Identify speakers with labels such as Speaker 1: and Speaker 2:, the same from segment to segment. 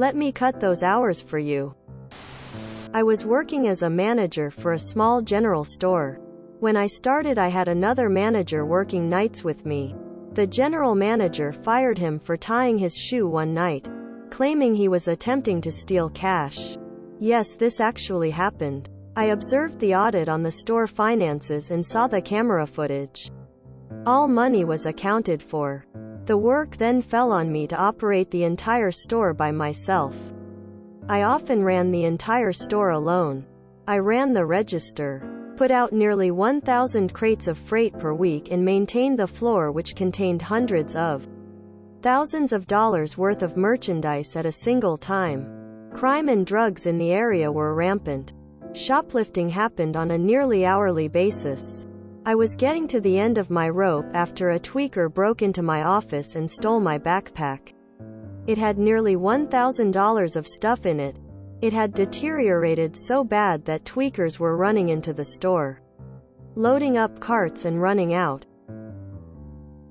Speaker 1: Let me cut those hours for you. I was working as a manager for a small general store. When I started, I had another manager working nights with me. The general manager fired him for tying his shoe one night, claiming he was attempting to steal cash. Yes, this actually happened. I observed the audit on the store finances and saw the camera footage. All money was accounted for. The work then fell on me to operate the entire store by myself. I often ran the entire store alone. I ran the register, put out nearly 1,000 crates of freight per week, and maintained the floor, which contained hundreds of thousands of dollars worth of merchandise at a single time. Crime and drugs in the area were rampant. Shoplifting happened on a nearly hourly basis. I was getting to the end of my rope after a tweaker broke into my office and stole my backpack. It had nearly $1,000 of stuff in it. It had deteriorated so bad that tweakers were running into the store, loading up carts and running out.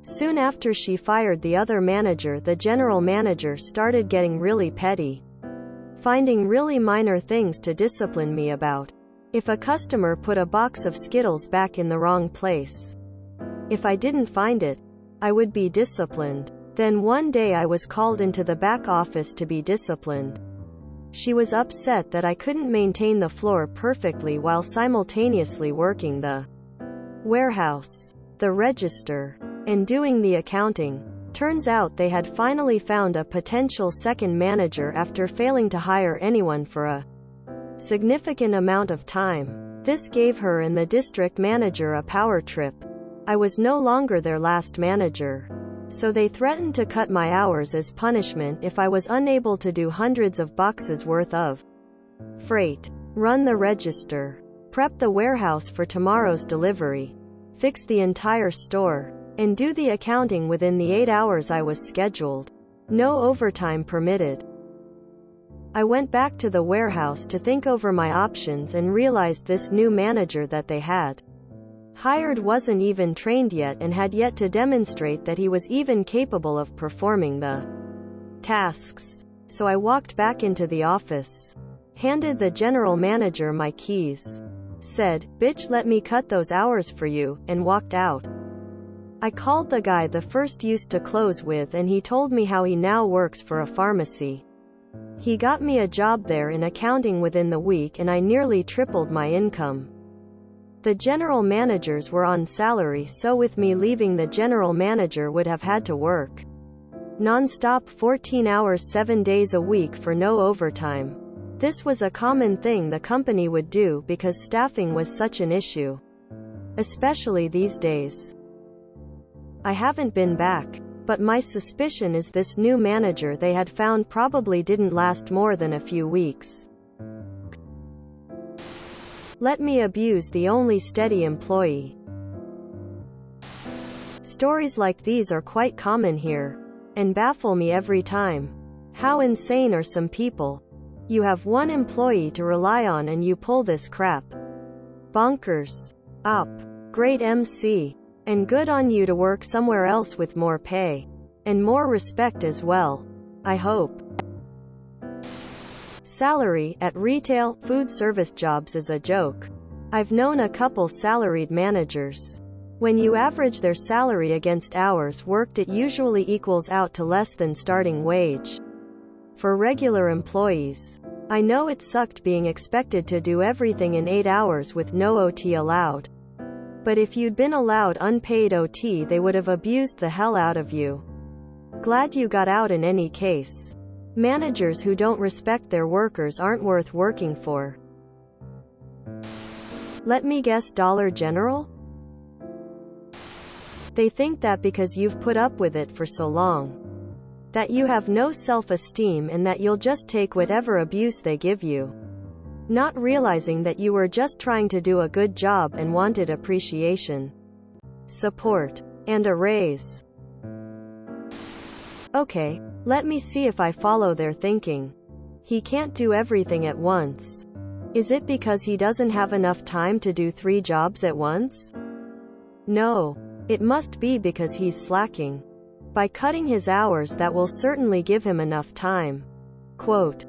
Speaker 1: Soon after she fired the other manager, the general manager started getting really petty, finding really minor things to discipline me about. If a customer put a box of Skittles back in the wrong place, if I didn't find it, I would be disciplined. Then one day I was called into the back office to be disciplined. She was upset that I couldn't maintain the floor perfectly while simultaneously working the warehouse, the register, and doing the accounting. Turns out they had finally found a potential second manager after failing to hire anyone for a significant amount of time. This gave her and the district manager a power trip. I was no longer their last manager, so they threatened to cut my hours as punishment if I was unable to do hundreds of boxes worth of freight, run the register, prep the warehouse for tomorrow's delivery, fix the entire store, and do the accounting within the 8 hours I was scheduled. No overtime permitted. I went back to the warehouse to think over my options and realized this new manager that they had hired wasn't even trained yet and had yet to demonstrate that he was even capable of performing the tasks. So I walked back into the office, handed the general manager my keys, said, "Bitch, let me cut those hours for you," and walked out. I called the guy the first used to close with, and he told me how he now works for a pharmacy. He got me a job there in accounting within the week, and I nearly tripled my income. The general managers were on salary, so with me leaving, the general manager would have had to work non-stop 14 hours 7 days a week for no overtime. This was a common thing the company would do because staffing was such an issue, especially these days. I haven't been back, but my suspicion is this new manager they had found probably didn't last more than a few weeks. Let me abuse the only steady employee. Stories like these are quite common here, and baffle me every time. How insane are some people? You have one employee to rely on and you pull this crap. Bonkers. Great MC. And good on you to work somewhere else with more pay. And more respect as well, I hope. Salary at retail, food service jobs is a joke. I've known a couple salaried managers. When you average their salary against hours worked, it usually equals out to less than starting wage for regular employees. I know it sucked being expected to do everything in 8 hours with no OT allowed. But if you'd been allowed unpaid OT, they would have abused the hell out of you. Glad you got out in any case. Managers who don't respect their workers aren't worth working for. Let me guess, Dollar General? They think that because you've put up with it for so long, that you have no self-esteem and that you'll just take whatever abuse they give you, not realizing that you were just trying to do a good job and wanted appreciation, support, and a raise. Okay, let me see if I follow their thinking. He can't do everything at once. Is it because he doesn't have enough time to do 3 jobs at once? No. It must be because he's slacking. By cutting his hours, that will certainly give him enough time. Quote,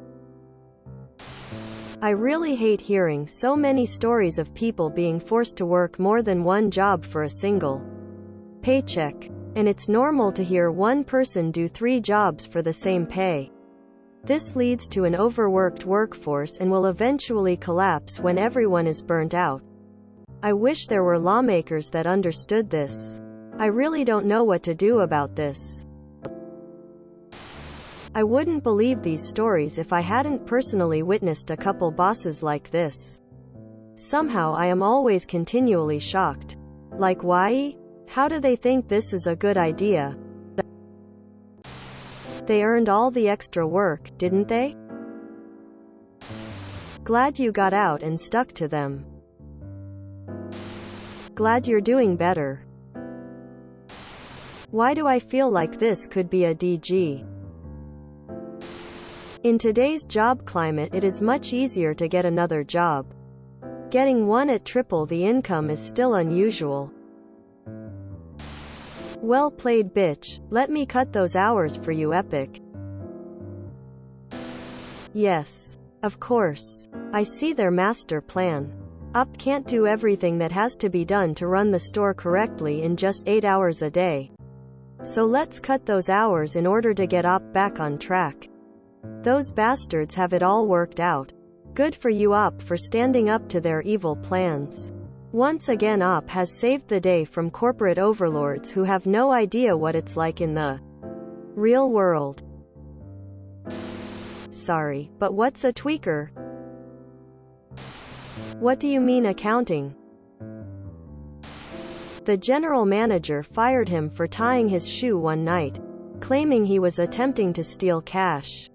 Speaker 1: I really hate hearing so many stories of people being forced to work more than one job for a single paycheck. And it's normal to hear one person do 3 jobs for the same pay. This leads to an overworked workforce and will eventually collapse when everyone is burnt out. I wish there were lawmakers that understood this. I really don't know what to do about this. I wouldn't believe these stories if I hadn't personally witnessed a couple bosses like this. Somehow I am always continually shocked. Like, why? How do they think this is a good idea? They earned all the extra work, didn't they? Glad you got out and stuck to them. Glad you're doing better. Why do I feel like this could be a DG? In today's job climate, it is much easier to get another job. Getting one at triple the income is still unusual. Well played, bitch. Let me cut those hours for you, Epic. Yes. Of course. I see their master plan. Up can't do everything that has to be done to run the store correctly in just 8 hours a day. So let's cut those hours in order to get Op back on track. Those bastards have it all worked out. Good for you, Op, for standing up to their evil plans. Once again, Op has saved the day from corporate overlords who have no idea what it's like in the real world. Sorry, but what's a tweaker? What do you mean accounting? The general manager fired him for tying his shoe one night, claiming he was attempting to steal cash.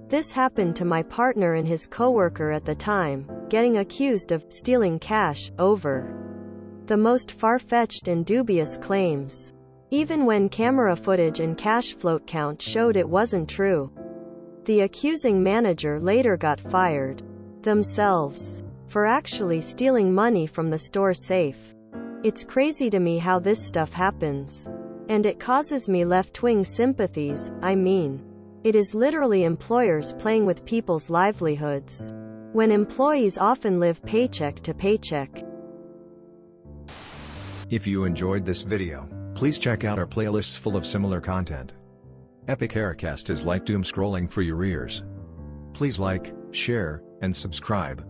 Speaker 1: This happened to my partner and his coworker at the time, getting accused of stealing cash over the most far-fetched and dubious claims. Even when camera footage and cash float count showed it wasn't true. The accusing manager later got fired themselves for actually stealing money from the store safe. It's crazy to me how this stuff happens. And it causes me left-wing sympathies. I mean, it is literally employers playing with people's livelihoods, when employees often live paycheck to paycheck.
Speaker 2: If you enjoyed this video, please check out our playlists full of similar content. Epic Haircast is like doom scrolling for your ears. Please like, share, and subscribe.